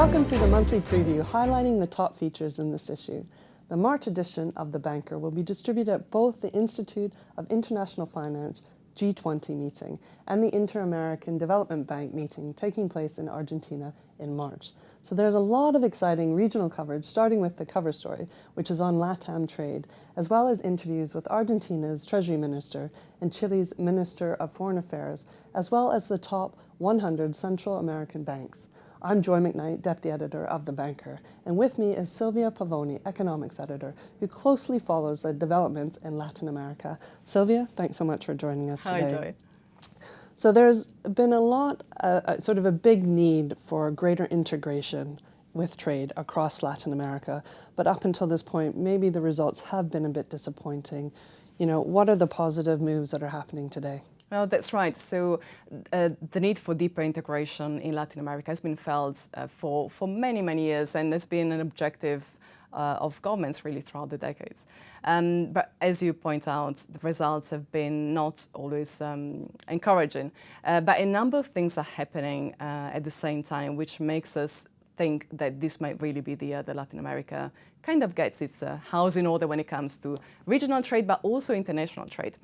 Welcome to the monthly preview highlighting the top features in this issue. The March edition of The Banker will be distributed at both the Institute of International Finance G20 meeting and the Inter-American Development Bank meeting taking place in Argentina in March. So there's a lot of exciting regional coverage, starting with the cover story, which is on Latam trade, as well as interviews with Argentina's Treasury Minister and Chile's Minister of Foreign Affairs, as well as the top 100 Central American banks. I'm Joy Macknight, Deputy Editor of The Banker, and with me is Silvia Pavoni, Economics Editor, who closely follows the developments in Latin America. Silvia, thanks so much for joining us today. Hi, Joy. So there's been a lot, sort of a big need for greater integration with trade across Latin America, but up until this point, maybe the results have been a bit disappointing. You know, what are the positive moves that are happening today? Well, that's right. So the need for deeper integration in Latin America has been felt for many, many years, and there's been an objective of governments really throughout the decades. But as you point out, the results have been not always encouraging. But a number of things are happening at the same time, which makes us think that this might really be the year that Latin America kind of gets its house in order when it comes to regional trade, but also international trade.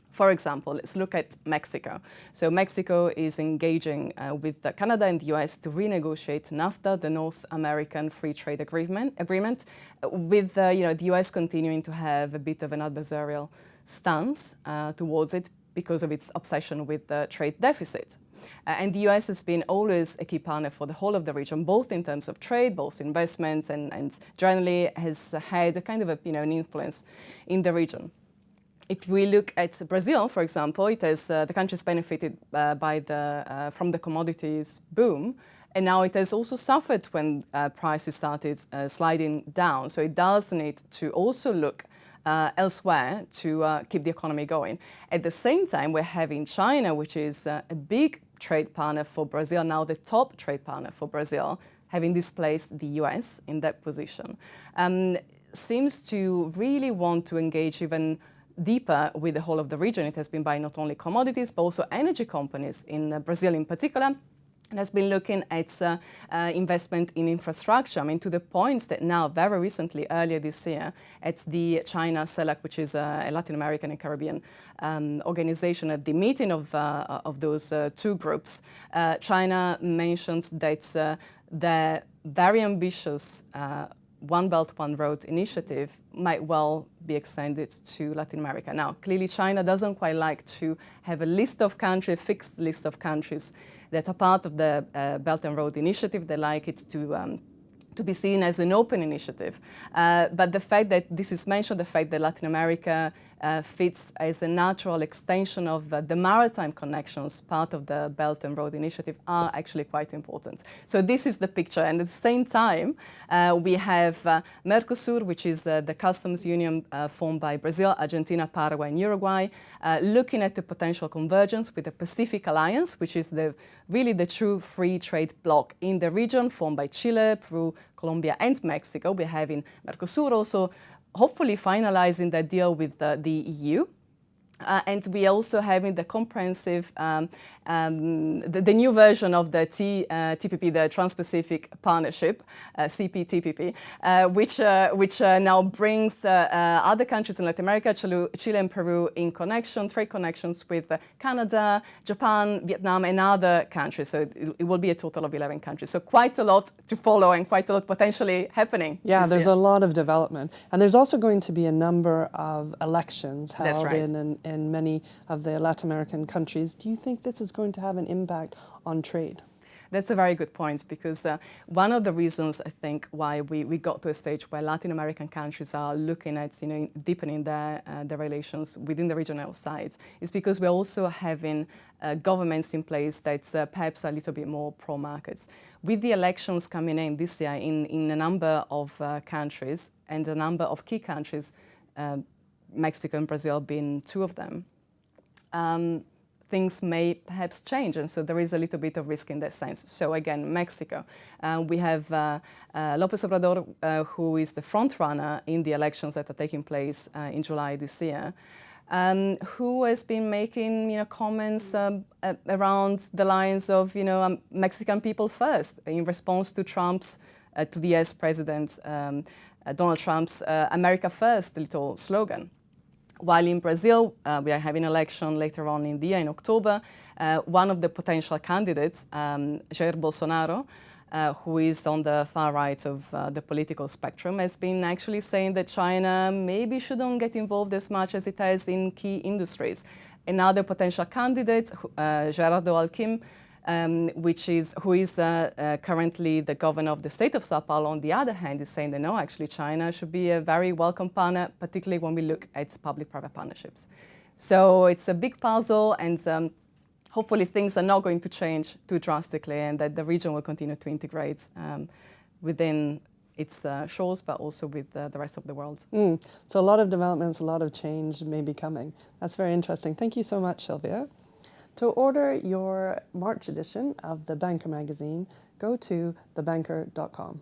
For example, let's look at Mexico. So Mexico is engaging with Canada and the US to renegotiate NAFTA, the North American Free Trade Agreement, with the US continuing to have a bit of an adversarial stance towards it because of its obsession with the trade deficit. And the US has been always a key partner for the whole of the region, both in terms of trade, both investments, and generally has had a kind of an influence in the region. If we look at Brazil, for example, it has the country's benefited from the commodities boom, and now it has also suffered when prices started sliding down. So it does need to also look elsewhere to keep the economy going. At the same time, we're having China, which is a big trade partner for Brazil, now the top trade partner for Brazil, having displaced the US in that position, seems to really want to engage even deeper with the whole of the region. It has been buying not only commodities, but also energy companies in Brazil in particular. It has been looking at investment in infrastructure. I mean, to the point that now, very recently, earlier this year, at the China CELAC, which is a Latin American and Caribbean organization, at the meeting of those two groups, China mentions that their very ambitious One Belt, One Road initiative might well be extended to Latin America. Now, clearly China doesn't quite like to have a list of countries, a fixed list of countries that are part of the Belt and Road initiative. They like it to be seen as an open initiative. But the fact that this is mentioned, the fact that Latin America fits as a natural extension of the maritime connections, part of the Belt and Road Initiative, are actually quite important. So this is the picture. And at the same time, we have Mercosur, which is the customs union formed by Brazil, Argentina, Paraguay, and Uruguay, looking at the potential convergence with the Pacific Alliance, which is really the true free trade bloc in the region, formed by Chile, Peru, Colombia, and Mexico. We're having Mercosur also hopefully finalizing that deal with the EU. And we also having the comprehensive, the new version of the TPP, the Trans-Pacific Partnership, CPTPP, which now brings other countries in Latin America, Chile and Peru, in trade connections with Canada, Japan, Vietnam, and other countries. So it will be a total of 11 countries. So quite a lot to follow and quite a lot potentially happening. Yeah, there's a lot of development. And there's also going to be a number of elections held in many of the Latin American countries. Do you think this is going to have an impact on trade? That's a very good point, because one of the reasons, I think, why we got to a stage where Latin American countries are looking at deepening their relations within the regional sides is because we're also having governments in place that perhaps are a little bit more pro-markets. With the elections coming in this year in a number of countries, and a number of key countries, Mexico and Brazil being two of them, things may perhaps change, and so there is a little bit of risk in that sense. So again, Mexico, we have López Obrador, who is the front runner in the elections that are taking place in July this year, who has been making comments around the lines of Mexican people first in response to to the US President Donald Trump's America First little slogan. While in Brazil, we are having an election later on in the year, in October, one of the potential candidates, Jair Bolsonaro, who is on the far right of the political spectrum, has been actually saying that China maybe shouldn't get involved as much as it has in key industries. Another potential candidate, Gerardo Alckmin, who is currently the governor of the state of Sao Paulo, on the other hand, is saying that no, actually China should be a very welcome partner, particularly when we look at public-private partnerships. So it's a big puzzle, and hopefully things are not going to change too drastically, and that the region will continue to integrate within its shores, but also with the rest of the world. So a lot of developments, a lot of change may be coming. That's very interesting. Thank you so much, Silvia. To order your March edition of The Banker magazine, go to thebanker.com.